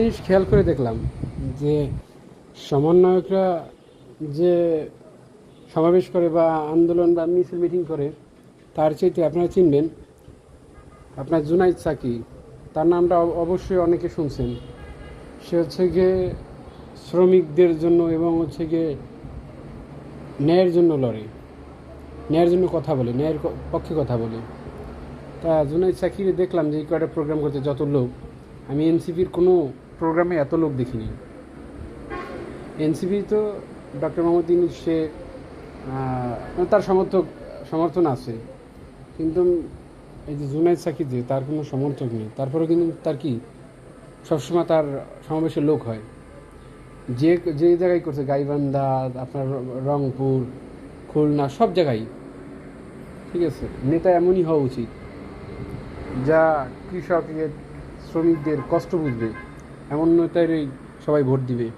জিনিস খেয়াল করে দেখলাম যে সমন্বয়করা যে সমাবেশ করে বা আন্দোলন বা মিছিল মিটিং করে, তার চাইতে আপনারা চিনবেন আপনার জুনাইদ সাকি, তার নামটা অবশ্যই অনেকে শুনছেন। সে হচ্ছে গিয়ে শ্রমিকদের জন্য এবং হচ্ছে গিয়ে ন্যায়ের জন্য লড়ে, ন্যায়ের জন্য কথা বলে, ন্যায়ের পক্ষে কথা বলে। তা জুনাইদ সাকিরে দেখলাম যে এই কয়টা প্রোগ্রাম করতে যত লোক, আমি এনসিপির কোনো প্রোগ্রামে এত লোক দেখিনি। এনসিপি তো ডক্টর মোহাম্মদ ইউনূস, সে তার সমর্থন আছে, কিন্তু এই যে জুনাইদ সাকির, যে তার কোনো সমর্থক নেই, তারপরেও কিন্তু তার কি সবসময় তার সমাবেশে লোক হয়। যে যে জায়গায় করছে, গাইবান্ধা, আপনার রংপুর, খুলনা, সব জায়গায়। ঠিক আছে, নেতা এমনই হওয়া উচিত যা কৃষকের, শ্রমিকদের কষ্ট বুঝবে, এমন নেতারই সবাই ভোট দিবে।